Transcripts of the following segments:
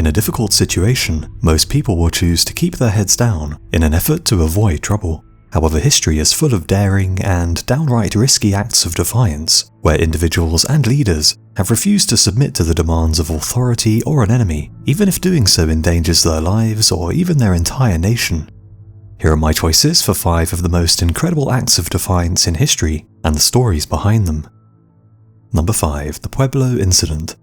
In a difficult situation, most people will choose to keep their heads down in an effort to avoid trouble. However, history is full of daring and downright risky acts of defiance, where individuals and leaders have refused to submit to the demands of authority or an enemy, even if doing so endangers their lives or even their entire nation. Here are my choices for 5 of the most incredible acts of defiance in history and the stories behind them. Number 5. The Pueblo Incident.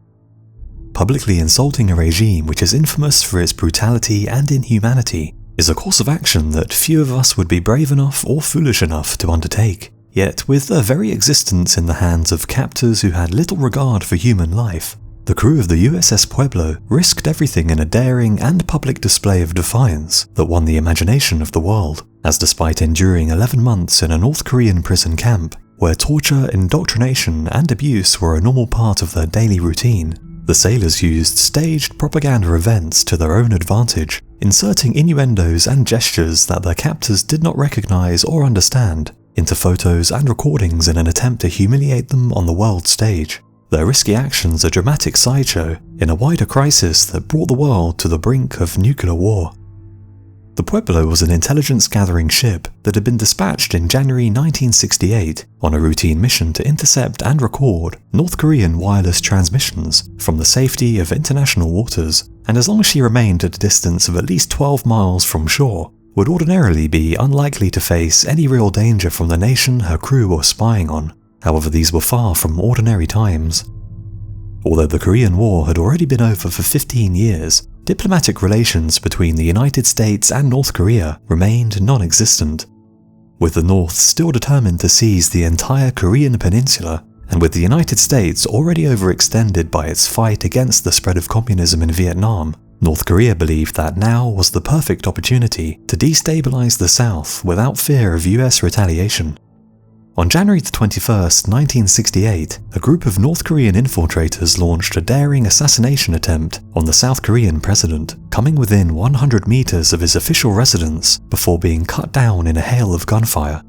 Publicly insulting a regime which is infamous for its brutality and inhumanity is a course of action that few of us would be brave enough or foolish enough to undertake. Yet, with their very existence in the hands of captors who had little regard for human life, the crew of the USS Pueblo risked everything in a daring and public display of defiance that won the imagination of the world, as despite enduring 11 months in a North Korean prison camp, where torture, indoctrination, and abuse were a normal part of their daily routine, the sailors used staged propaganda events to their own advantage, inserting innuendos and gestures that their captors did not recognize or understand into photos and recordings in an attempt to humiliate them on the world stage. Their risky actions a dramatic sideshow in a wider crisis that brought the world to the brink of nuclear war. The Pueblo was an intelligence-gathering ship that had been dispatched in January 1968 on a routine mission to intercept and record North Korean wireless transmissions from the safety of international waters, and as long as she remained at a distance of at least 12 miles from shore, would ordinarily be unlikely to face any real danger from the nation her crew were spying on. However, these were far from ordinary times. Although the Korean War had already been over for 15 years, diplomatic relations between the United States and North Korea remained non-existent. With the North still determined to seize the entire Korean peninsula, and with the United States already overextended by its fight against the spread of communism in Vietnam, North Korea believed that now was the perfect opportunity to destabilize the South without fear of US retaliation. On January 21, 1968, a group of North Korean infiltrators launched a daring assassination attempt on the South Korean president, coming within 100 meters of his official residence before being cut down in a hail of gunfire.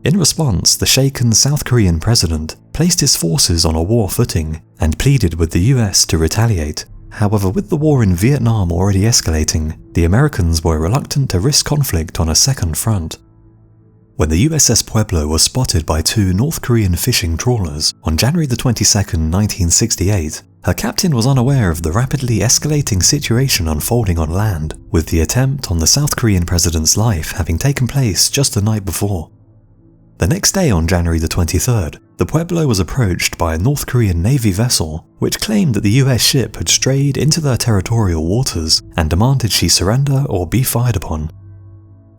In response, the shaken South Korean president placed his forces on a war footing and pleaded with the US to retaliate. However, with the war in Vietnam already escalating, the Americans were reluctant to risk conflict on a second front. When the USS Pueblo was spotted by 2 North Korean fishing trawlers on January 22, 1968, her captain was unaware of the rapidly escalating situation unfolding on land, with the attempt on the South Korean president's life having taken place just the night before. The next day, on January 23rd, the Pueblo was approached by a North Korean Navy vessel which claimed that the US ship had strayed into their territorial waters and demanded she surrender or be fired upon.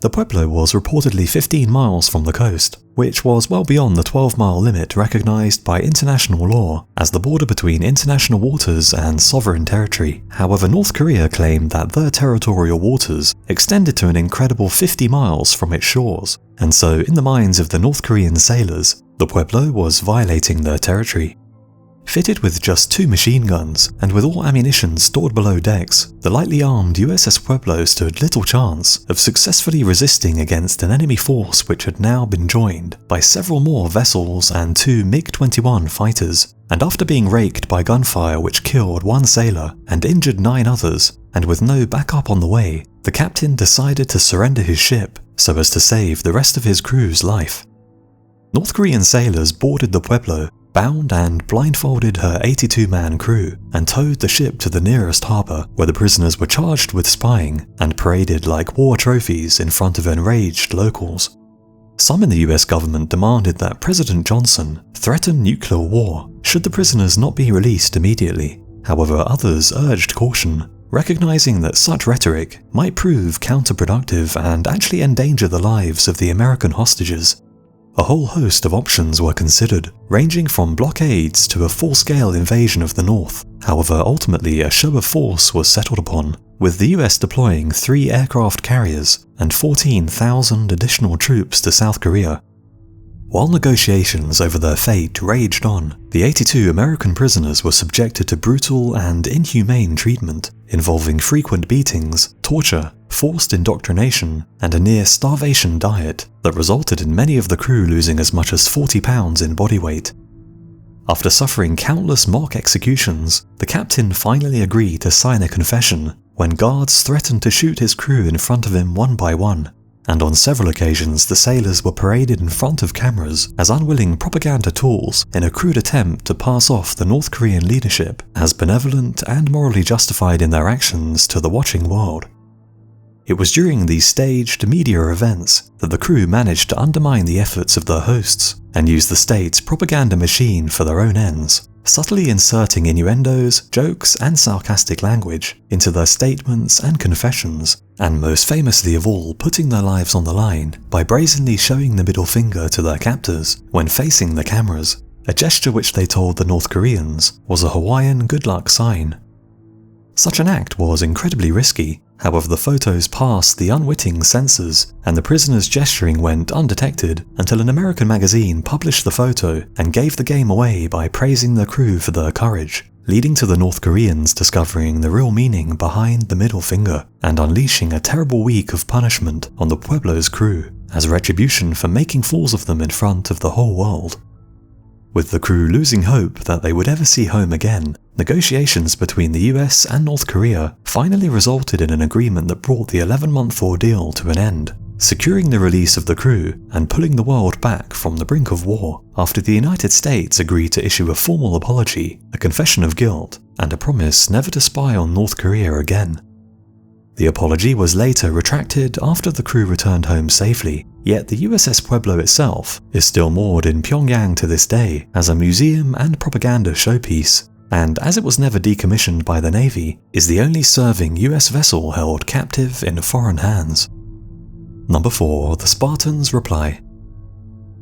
The Pueblo was reportedly 15 miles from the coast, which was well beyond the 12-mile limit recognized by international law as the border between international waters and sovereign territory. However, North Korea claimed that their territorial waters extended to an incredible 50 miles from its shores, and so in the minds of the North Korean sailors, the Pueblo was violating their territory. Fitted with just 2 machine guns, and with all ammunition stored below decks, the lightly armed USS Pueblo stood little chance of successfully resisting against an enemy force which had now been joined by several more vessels and 2 MiG-21 fighters, and after being raked by gunfire which killed 1 sailor and injured 9 others, and with no backup on the way, the captain decided to surrender his ship so as to save the rest of his crew's life. North Korean sailors boarded the Pueblo, bound and blindfolded her 82-man crew, and towed the ship to the nearest harbour, where the prisoners were charged with spying and paraded like war trophies in front of enraged locals. Some in the US government demanded that President Johnson threaten nuclear war should the prisoners not be released immediately. However, others urged caution, recognizing that such rhetoric might prove counterproductive and actually endanger the lives of the American hostages. A whole host of options were considered, ranging from blockades to a full-scale invasion of the North. However, ultimately a show of force was settled upon, with the US deploying 3 aircraft carriers and 14,000 additional troops to South Korea. While negotiations over their fate raged on, the 82 American prisoners were subjected to brutal and inhumane treatment, involving frequent beatings, torture, forced indoctrination, and a near-starvation diet that resulted in many of the crew losing as much as 40 pounds in body weight. After suffering countless mock executions, the captain finally agreed to sign a confession when guards threatened to shoot his crew in front of him one by one, and on several occasions the sailors were paraded in front of cameras as unwilling propaganda tools in a crude attempt to pass off the North Korean leadership as benevolent and morally justified in their actions to the watching world. It was during these staged media events that the crew managed to undermine the efforts of their hosts and use the state's propaganda machine for their own ends, subtly inserting innuendos, jokes, and sarcastic language into their statements and confessions, and most famously of all putting their lives on the line by brazenly showing the middle finger to their captors when facing the cameras, a gesture which they told the North Koreans was a Hawaiian good luck sign. Such an act was incredibly risky. However, the photos passed the unwitting censors, and the prisoners' gesturing went undetected until an American magazine published the photo and gave the game away by praising the crew for their courage, leading to the North Koreans discovering the real meaning behind the middle finger and unleashing a terrible week of punishment on the Pueblo's crew as retribution for making fools of them in front of the whole world. With the crew losing hope that they would ever see home again, negotiations between the US and North Korea finally resulted in an agreement that brought the 11-month ordeal to an end, securing the release of the crew and pulling the world back from the brink of war after the United States agreed to issue a formal apology, a confession of guilt, and a promise never to spy on North Korea again. The apology was later retracted after the crew returned home safely, yet the USS Pueblo itself is still moored in Pyongyang to this day as a museum and propaganda showpiece, and as it was never decommissioned by the Navy, is the only serving US vessel held captive in foreign hands. Number 4. The Spartan's Reply.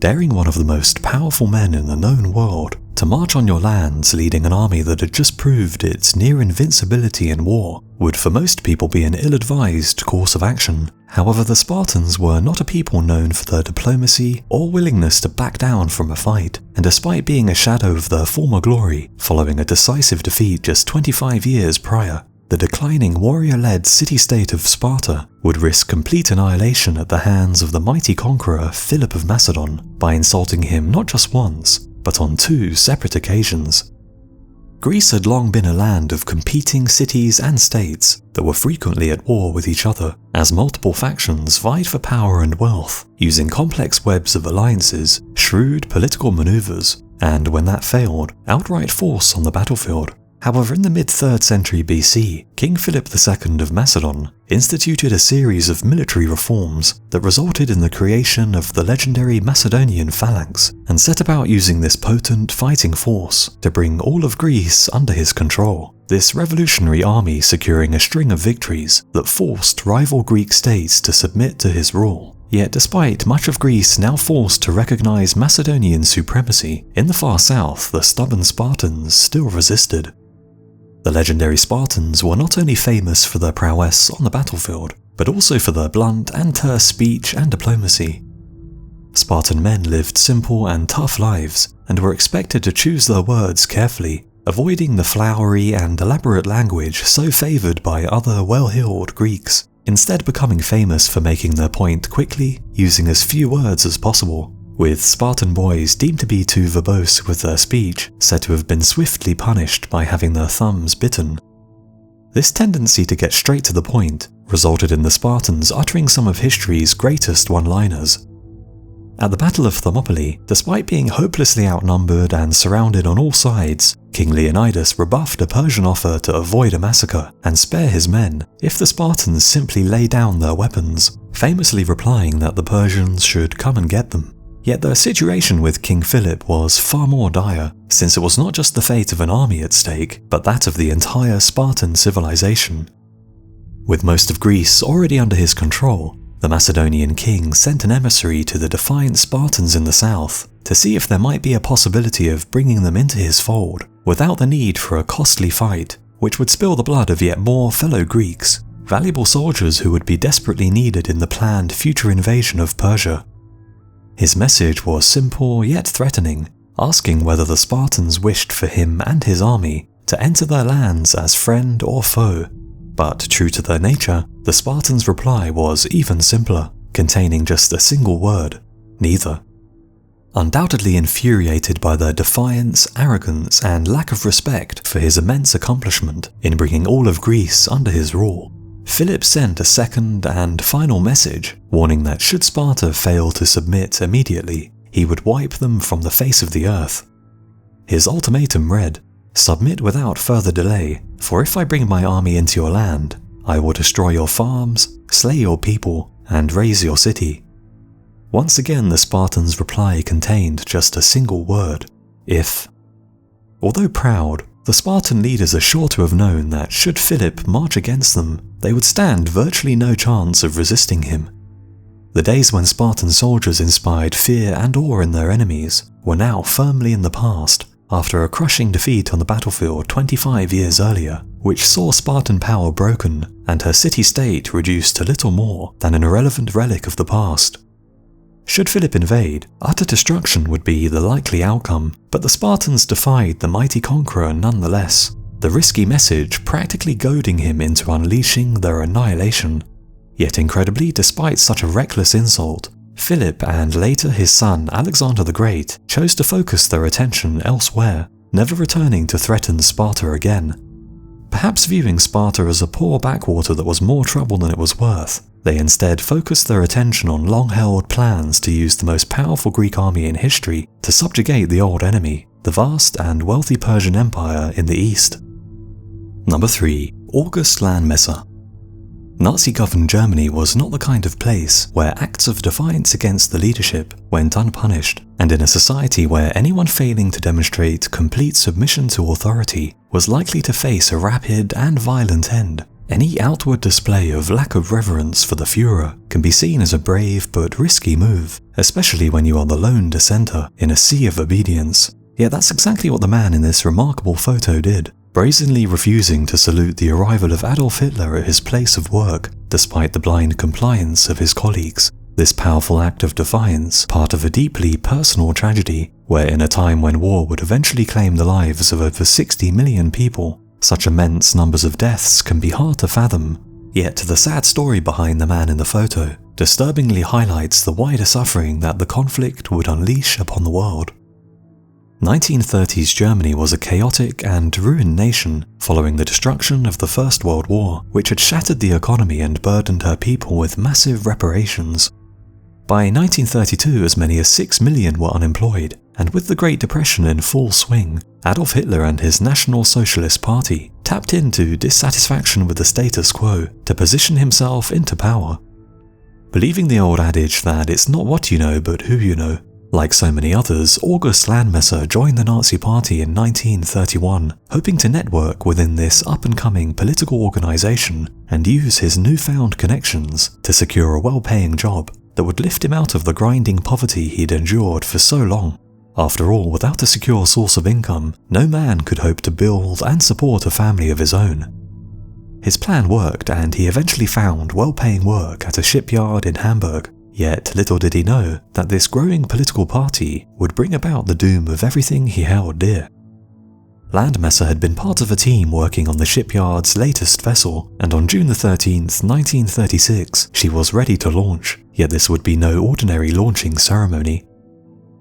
Daring one of the most powerful men in the known world to march on your lands leading an army that had just proved its near invincibility in war would for most people be an ill-advised course of action. However, the Spartans were not a people known for their diplomacy or willingness to back down from a fight, and despite being a shadow of their former glory following a decisive defeat just 25 years prior, the declining warrior-led city-state of Sparta would risk complete annihilation at the hands of the mighty conqueror Philip of Macedon by insulting him not just once, but on 2 separate occasions. Greece had long been a land of competing cities and states that were frequently at war with each other, as multiple factions vied for power and wealth, using complex webs of alliances, shrewd political maneuvers, and when that failed, outright force on the battlefield. However, in the mid-3rd century BC, King Philip II of Macedon instituted a series of military reforms that resulted in the creation of the legendary Macedonian phalanx, and set about using this potent fighting force to bring all of Greece under his control, this revolutionary army securing a string of victories that forced rival Greek states to submit to his rule. Yet despite much of Greece now forced to recognize Macedonian supremacy, in the far south the stubborn Spartans still resisted. The legendary Spartans were not only famous for their prowess on the battlefield, but also for their blunt and terse speech and diplomacy. Spartan men lived simple and tough lives, and were expected to choose their words carefully, avoiding the flowery and elaborate language so favoured by other well-heeled Greeks, instead becoming famous for making their point quickly, using as few words as possible, with Spartan boys deemed to be too verbose with their speech said to have been swiftly punished by having their thumbs bitten. This tendency to get straight to the point resulted in the Spartans uttering some of history's greatest one-liners. At the Battle of Thermopylae, despite being hopelessly outnumbered and surrounded on all sides, King Leonidas rebuffed a Persian offer to avoid a massacre and spare his men if the Spartans simply lay down their weapons, famously replying that the Persians should come and get them. Yet their situation with King Philip was far more dire, since it was not just the fate of an army at stake, but that of the entire Spartan civilization. With most of Greece already under his control, the Macedonian king sent an emissary to the defiant Spartans in the south to see if there might be a possibility of bringing them into his fold without the need for a costly fight, which would spill the blood of yet more fellow Greeks, valuable soldiers who would be desperately needed in the planned future invasion of Persia. His message was simple yet threatening, asking whether the Spartans wished for him and his army to enter their lands as friend or foe. But true to their nature, the Spartans' reply was even simpler, containing just a single word: neither. Undoubtedly infuriated by their defiance, arrogance, and lack of respect for his immense accomplishment in bringing all of Greece under his rule, Philip sent a second and final message, warning that should Sparta fail to submit immediately, he would wipe them from the face of the earth. His ultimatum read, "Submit without further delay, for if I bring my army into your land, I will destroy your farms, slay your people, and raze your city." Once again, the Spartans' reply contained just a single word, "if." Although proud, the Spartan leaders are sure to have known that should Philip march against them, they would stand virtually no chance of resisting him. The days when Spartan soldiers inspired fear and awe in their enemies were now firmly in the past, after a crushing defeat on the battlefield 25 years earlier, which saw Spartan power broken and her city-state reduced to little more than an irrelevant relic of the past. Should Philip invade, utter destruction would be the likely outcome, but the Spartans defied the mighty conqueror nonetheless, the risky message practically goading him into unleashing their annihilation. Yet incredibly, despite such a reckless insult, Philip and later his son Alexander the Great chose to focus their attention elsewhere, never returning to threaten Sparta again. Perhaps viewing Sparta as a poor backwater that was more trouble than it was worth, they instead focused their attention on long-held plans to use the most powerful Greek army in history to subjugate the old enemy, the vast and wealthy Persian Empire in the east. Number 3. August Landmesser. Nazi-governed Germany was not the kind of place where acts of defiance against the leadership went unpunished, and in a society where anyone failing to demonstrate complete submission to authority was likely to face a rapid and violent end, any outward display of lack of reverence for the Führer can be seen as a brave but risky move, especially when you are the lone dissenter in a sea of obedience. Yet that's exactly what the man in this remarkable photo did, brazenly refusing to salute the arrival of Adolf Hitler at his place of work, despite the blind compliance of his colleagues. This powerful act of defiance, part of a deeply personal tragedy, where in a time when war would eventually claim the lives of over 60 million people, such immense numbers of deaths can be hard to fathom. Yet the sad story behind the man in the photo disturbingly highlights the wider suffering that the conflict would unleash upon the world. 1930s Germany was a chaotic and ruined nation following the destruction of the First World War, which had shattered the economy and burdened her people with massive reparations. By 1932, as many as 6 million were unemployed, and with the Great Depression in full swing, Adolf Hitler and his National Socialist Party tapped into dissatisfaction with the status quo to position himself into power. Believing the old adage that it's not what you know but who you know, like so many others, August Landmesser joined the Nazi Party in 1931, hoping to network within this up-and-coming political organization and use his newfound connections to secure a well-paying job that would lift him out of the grinding poverty he'd endured for so long. After all, without a secure source of income, no man could hope to build and support a family of his own. His plan worked, and he eventually found well-paying work at a shipyard in Hamburg. Yet little did he know that this growing political party would bring about the doom of everything he held dear. Landmesser had been part of a team working on the shipyard's latest vessel, and on June 13th, 1936, she was ready to launch, yet this would be no ordinary launching ceremony.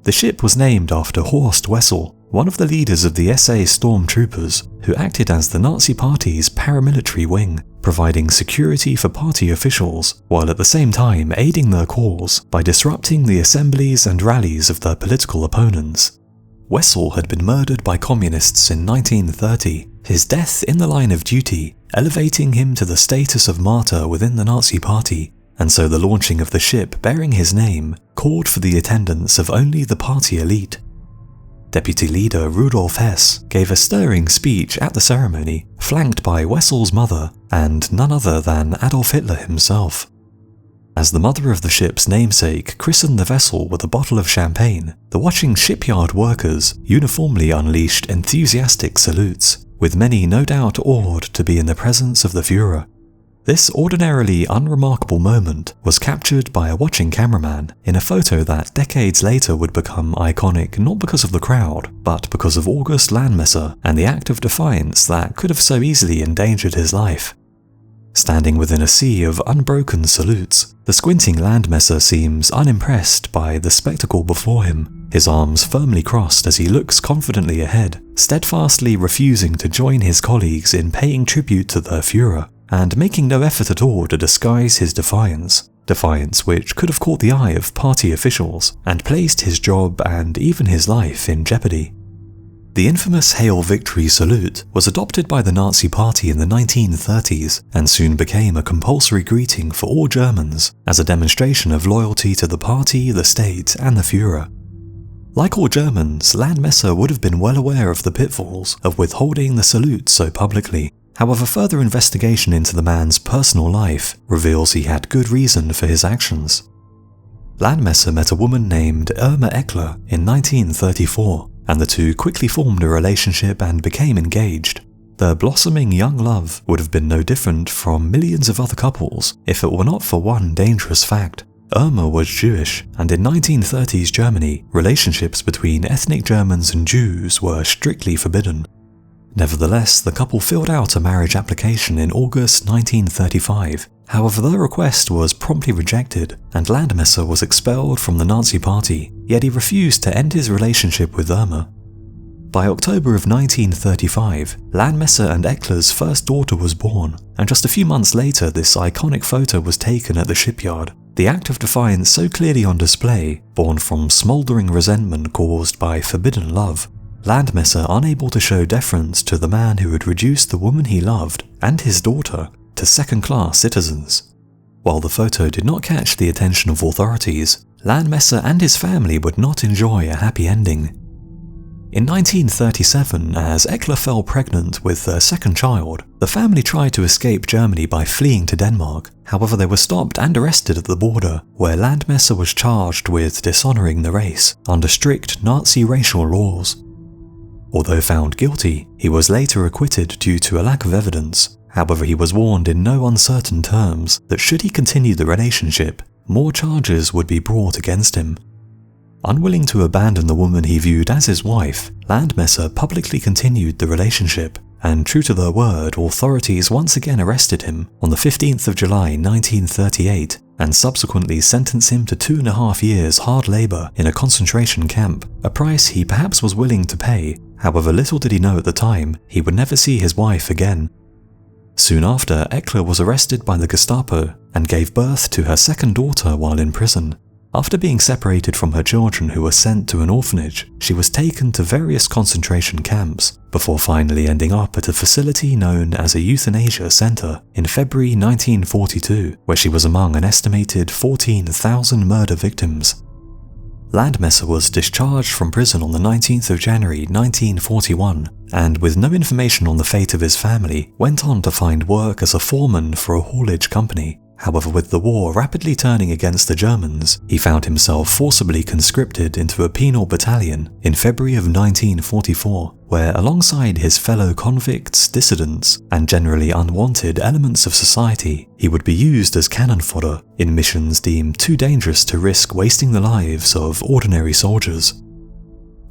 The ship was named after Horst Wessel, one of the leaders of the SA stormtroopers, who acted as the Nazi Party's paramilitary wing, providing security for party officials, while at the same time aiding their cause by disrupting the assemblies and rallies of their political opponents. Wessel had been murdered by communists in 1930, his death in the line of duty elevating him to the status of martyr within the Nazi Party, and so the launching of the ship bearing his name called for the attendance of only the party elite. Deputy leader Rudolf Hess gave a stirring speech at the ceremony, flanked by Wessel's mother and none other than Adolf Hitler himself. As the mother of the ship's namesake christened the vessel with a bottle of champagne, the watching shipyard workers uniformly unleashed enthusiastic salutes, with many no doubt awed to be in the presence of the Führer. This ordinarily unremarkable moment was captured by a watching cameraman in a photo that decades later would become iconic not because of the crowd, but because of August Landmesser and the act of defiance that could have so easily endangered his life. Standing within a sea of unbroken salutes, the squinting landmesser seems unimpressed by the spectacle before him, his arms firmly crossed as he looks confidently ahead, steadfastly refusing to join his colleagues in paying tribute to their Führer, and making no effort at all to disguise his defiance. Defiance which could have caught the eye of party officials and placed his job and even his life in jeopardy. The infamous Hail Victory salute was adopted by the Nazi Party in the 1930s and soon became a compulsory greeting for all Germans as a demonstration of loyalty to the party, the state, and the Führer. Like all Germans, Landmesser would have been well aware of the pitfalls of withholding the salute so publicly. However, further investigation into the man's personal life reveals he had good reason for his actions. Landmesser met a woman named Irma Eckler in 1934, and the two quickly formed a relationship and became engaged. Their blossoming young love would have been no different from millions of other couples if it were not for one dangerous fact. Irma was Jewish, and in 1930s Germany, relationships between ethnic Germans and Jews were strictly forbidden. Nevertheless, the couple filled out a marriage application in August 1935. However, their request was promptly rejected, and Landmesser was expelled from the Nazi Party, yet he refused to end his relationship with Irma. By October of 1935, Landmesser and Eckler's first daughter was born, and just a few months later this iconic photo was taken at the shipyard. The act of defiance so clearly on display, born from smouldering resentment caused by forbidden love. Landmesser unable to show deference to the man who had reduced the woman he loved and his daughter to second-class citizens. While the photo did not catch the attention of authorities, Landmesser and his family would not enjoy a happy ending. In 1937, as Eckler fell pregnant with their second child, the family tried to escape Germany by fleeing to Denmark. However, they were stopped and arrested at the border, where Landmesser was charged with dishonoring the race under strict Nazi racial laws. Although found guilty, he was later acquitted due to a lack of evidence. However, he was warned in no uncertain terms that should he continue the relationship, more charges would be brought against him. Unwilling to abandon the woman he viewed as his wife, Landmesser publicly continued the relationship, and true to their word, authorities once again arrested him on the 15th of July 1938 and subsequently sentenced him to 2.5 years hard labour in a concentration camp, a price he perhaps was willing to pay. However, little did he know at the time he would never see his wife again. Soon after, Eckler was arrested by the Gestapo and gave birth to her second daughter while in prison. After being separated from her children who were sent to an orphanage, she was taken to various concentration camps, before finally ending up at a facility known as a euthanasia center in February 1942, where she was among an estimated 14,000 murder victims. Landmesser was discharged from prison on the 19th of January 1941, and with no information on the fate of his family, went on to find work as a foreman for a haulage company. However, with the war rapidly turning against the Germans, he found himself forcibly conscripted into a penal battalion in February of 1944, where alongside his fellow convicts, dissidents, and generally unwanted elements of society, he would be used as cannon fodder in missions deemed too dangerous to risk wasting the lives of ordinary soldiers.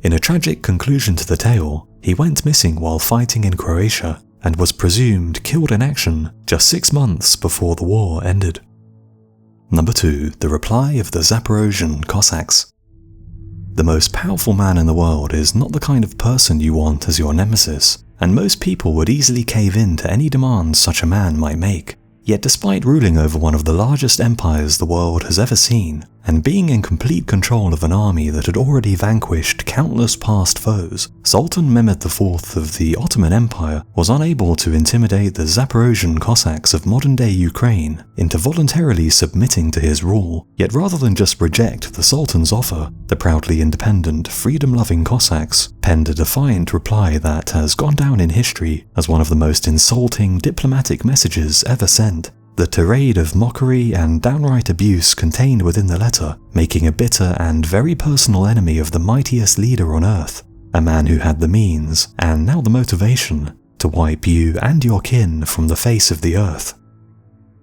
In a tragic conclusion to the tale, he went missing while fighting in Croatia, and was presumed killed in action just 6 months before the war ended. Number 2. The reply of the Zaporozhian Cossacks. The most powerful man in the world is not the kind of person you want as your nemesis, and most people would easily cave in to any demands such a man might make. Yet despite ruling over one of the largest empires the world has ever seen, and being in complete control of an army that had already vanquished countless past foes, Sultan Mehmed IV of the Ottoman Empire was unable to intimidate the Zaporozhian Cossacks of modern-day Ukraine into voluntarily submitting to his rule. Yet rather than just reject the Sultan's offer, the proudly independent, freedom-loving Cossacks penned a defiant reply that has gone down in history as one of the most insulting diplomatic messages ever sent. The tirade of mockery and downright abuse contained within the letter, making a bitter and very personal enemy of the mightiest leader on earth, a man who had the means, and now the motivation, to wipe you and your kin from the face of the earth.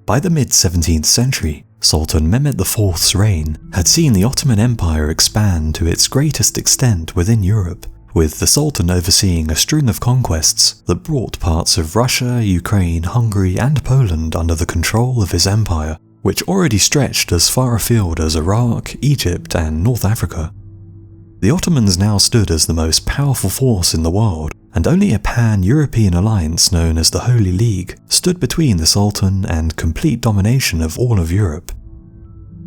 By the mid-17th century, Sultan Mehmed IV's reign had seen the Ottoman Empire expand to its greatest extent within Europe, with the Sultan overseeing a string of conquests that brought parts of Russia, Ukraine, Hungary and Poland under the control of his empire, which already stretched as far afield as Iraq, Egypt and North Africa. The Ottomans now stood as the most powerful force in the world, and only a pan-European alliance known as the Holy League stood between the Sultan and complete domination of all of Europe.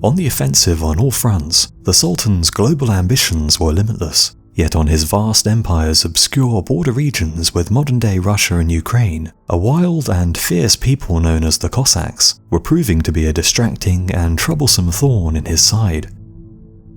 On the offensive on all fronts, the Sultan's global ambitions were limitless, yet on his vast empire's obscure border regions with modern-day Russia and Ukraine, a wild and fierce people known as the Cossacks were proving to be a distracting and troublesome thorn in his side.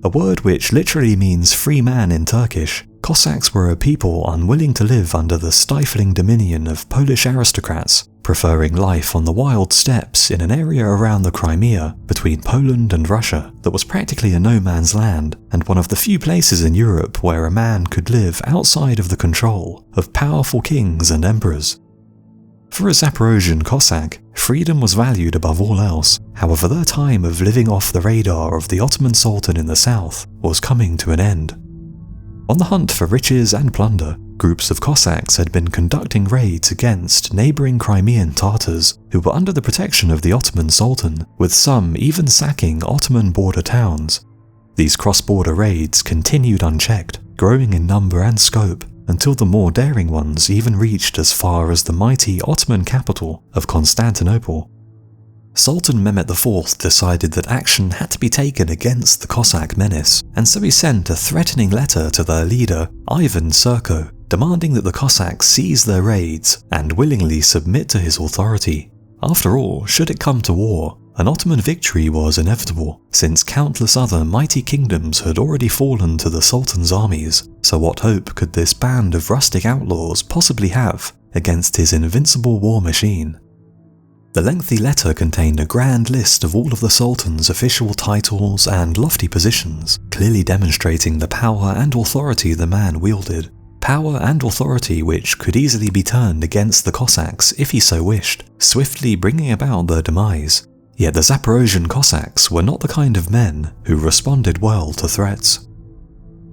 A word which literally means free man in Turkish, Cossacks were a people unwilling to live under the stifling dominion of Polish aristocrats, preferring life on the wild steppes in an area around the Crimea between Poland and Russia that was practically a no-man's land and one of the few places in Europe where a man could live outside of the control of powerful kings and emperors. For a Zaporozhian Cossack, freedom was valued above all else. However, their time of living off the radar of the Ottoman Sultan in the south was coming to an end. On the hunt for riches and plunder, groups of Cossacks had been conducting raids against neighbouring Crimean Tatars who were under the protection of the Ottoman Sultan, with some even sacking Ottoman border towns. These cross-border raids continued unchecked, growing in number and scope, until the more daring ones even reached as far as the mighty Ottoman capital of Constantinople. Sultan Mehmet IV decided that action had to be taken against the Cossack menace, and so he sent a threatening letter to their leader, Ivan Serko, demanding that the Cossacks cease their raids and willingly submit to his authority. After all, should it come to war, an Ottoman victory was inevitable, since countless other mighty kingdoms had already fallen to the Sultan's armies, so what hope could this band of rustic outlaws possibly have against his invincible war machine? The lengthy letter contained a grand list of all of the Sultan's official titles and lofty positions, clearly demonstrating the power and authority the man wielded. Power and authority which could easily be turned against the Cossacks if he so wished, swiftly bringing about their demise. Yet the Zaporozhian Cossacks were not the kind of men who responded well to threats.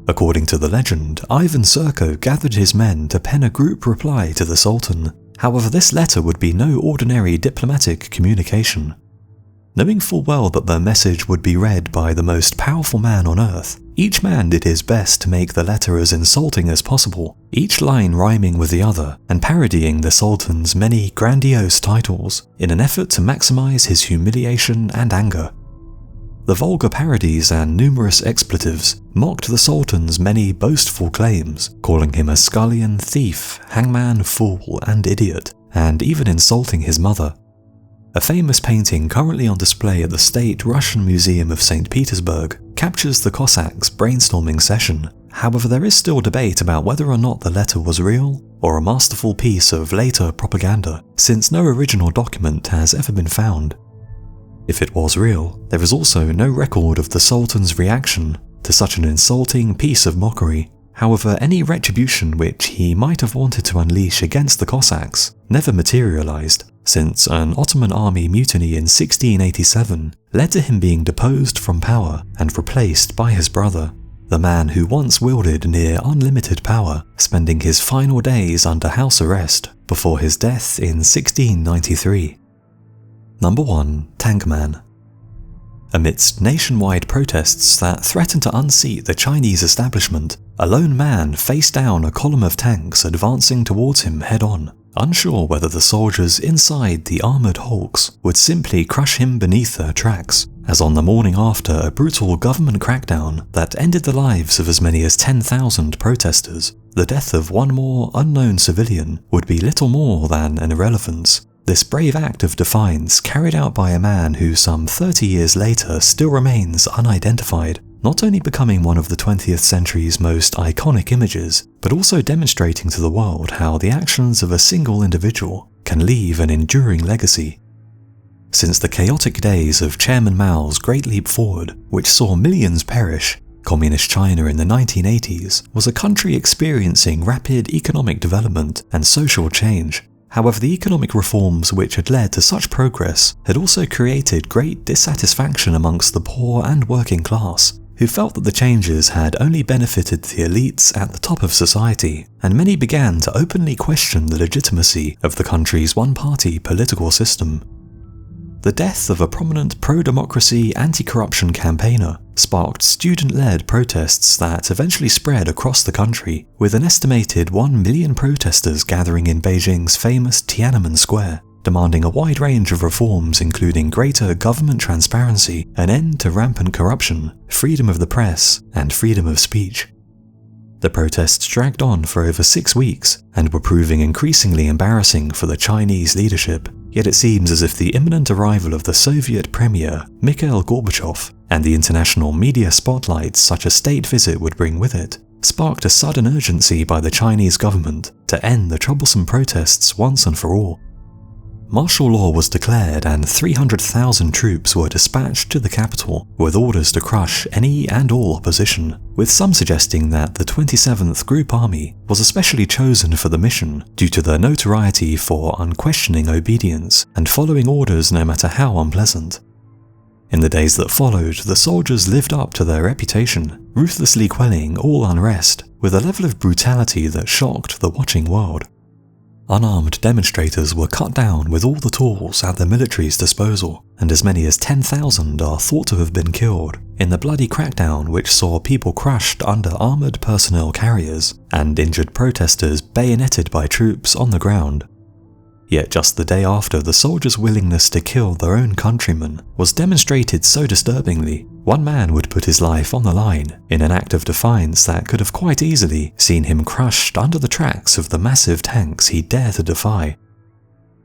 According to the legend, Ivan Serko gathered his men to pen a group reply to the Sultan. However, this letter would be no ordinary diplomatic communication. Knowing full well that their message would be read by the most powerful man on earth, each man did his best to make the letter as insulting as possible, each line rhyming with the other and parodying the Sultan's many grandiose titles in an effort to maximize his humiliation and anger. The vulgar parodies and numerous expletives mocked the Sultan's many boastful claims, calling him a scullion, thief, hangman, fool, and idiot, and even insulting his mother. A famous painting currently on display at the State Russian Museum of St. Petersburg captures the Cossacks' brainstorming session. However, there is still debate about whether or not the letter was real or a masterful piece of later propaganda, since no original document has ever been found. If it was real, there is also no record of the Sultan's reaction to such an insulting piece of mockery. However, any retribution which he might have wanted to unleash against the Cossacks never materialized, since an Ottoman army mutiny in 1687 led to him being deposed from power and replaced by his brother, the man who once wielded near unlimited power, spending his final days under house arrest before his death in 1693. Number 1. Tankman. Amidst nationwide protests that threatened to unseat the Chinese establishment, a lone man faced down a column of tanks advancing towards him head-on, unsure whether the soldiers inside the armoured hulks would simply crush him beneath their tracks, as on the morning after a brutal government crackdown that ended the lives of as many as 10,000 protesters, the death of one more unknown civilian would be little more than an irrelevance. This brave act of defiance carried out by a man who some 30 years later still remains unidentified, not only becoming one of the 20th century's most iconic images, but also demonstrating to the world how the actions of a single individual can leave an enduring legacy. Since the chaotic days of Chairman Mao's Great Leap Forward, which saw millions perish, Communist China in the 1980s was a country experiencing rapid economic development and social change. However, the economic reforms which had led to such progress had also created great dissatisfaction amongst the poor and working class, who felt that the changes had only benefited the elites at the top of society, and many began to openly question the legitimacy of the country's one-party political system. The death of a prominent pro-democracy, anti-corruption campaigner sparked student-led protests that eventually spread across the country, with an estimated 1 million protesters gathering in Beijing's famous Tiananmen Square, demanding a wide range of reforms including greater government transparency, an end to rampant corruption, freedom of the press, and freedom of speech. The protests dragged on for over 6 weeks and were proving increasingly embarrassing for the Chinese leadership, yet it seems as if the imminent arrival of the Soviet Premier Mikhail Gorbachev and the international media spotlights such a state visit would bring with it sparked a sudden urgency by the Chinese government to end the troublesome protests once and for all. Martial law was declared and 300,000 troops were dispatched to the capital with orders to crush any and all opposition, with some suggesting that the 27th Group Army was especially chosen for the mission due to their notoriety for unquestioning obedience and following orders no matter how unpleasant. In the days that followed, the soldiers lived up to their reputation, ruthlessly quelling all unrest with a level of brutality that shocked the watching world. Unarmed demonstrators were cut down with all the tools at the military's disposal, and as many as 10,000 are thought to have been killed in the bloody crackdown which saw people crushed under armoured personnel carriers and injured protesters bayoneted by troops on the ground. Yet just the day after, the soldiers' willingness to kill their own countrymen was demonstrated so disturbingly, one man would put his life on the line in an act of defiance that could have quite easily seen him crushed under the tracks of the massive tanks he dared to defy.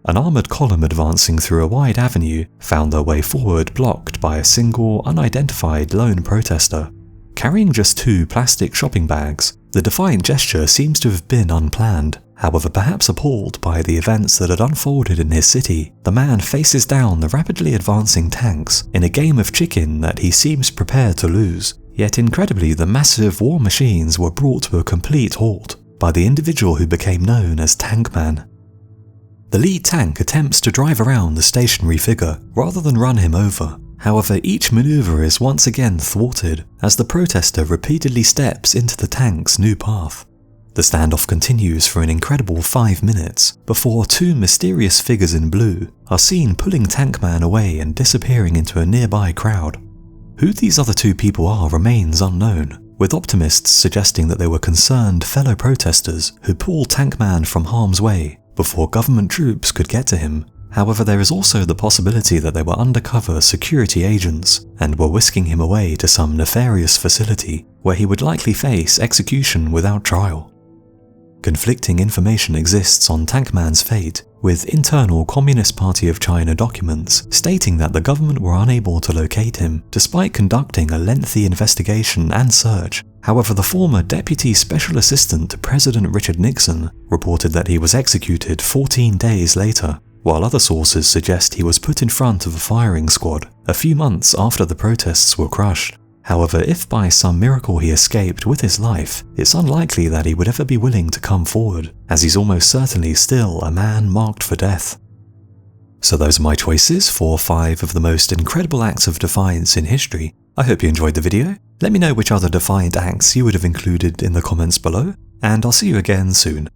An armoured column advancing through a wide avenue found their way forward blocked by a single, unidentified lone protester. Carrying just 2 plastic shopping bags, the defiant gesture seems to have been unplanned. However, perhaps appalled by the events that had unfolded in his city, the man faces down the rapidly advancing tanks in a game of chicken that he seems prepared to lose. Yet incredibly, the massive war machines were brought to a complete halt by the individual who became known as Tankman. The lead tank attempts to drive around the stationary figure rather than run him over. However, each maneuver is once again thwarted as the protester repeatedly steps into the tank's new path. The standoff continues for an incredible 5 minutes before 2 mysterious figures in blue are seen pulling Tankman away and disappearing into a nearby crowd. Who these other 2 people are remains unknown, with optimists suggesting that they were concerned fellow protesters who pulled Tankman from harm's way before government troops could get to him. However, there is also the possibility that they were undercover security agents and were whisking him away to some nefarious facility where he would likely face execution without trial. Conflicting information exists on Tankman's fate, with internal Communist Party of China documents stating that the government were unable to locate him despite conducting a lengthy investigation and search. However, the former Deputy Special Assistant to President Richard Nixon reported that he was executed 14 days later, while other sources suggest he was put in front of a firing squad a few months after the protests were crushed. However, if by some miracle he escaped with his life, it's unlikely that he would ever be willing to come forward, as he's almost certainly still a man marked for death. So those are my choices for 5 of the most incredible acts of defiance in history. I hope you enjoyed the video. Let me know which other defiant acts you would have included in the comments below, and I'll see you again soon.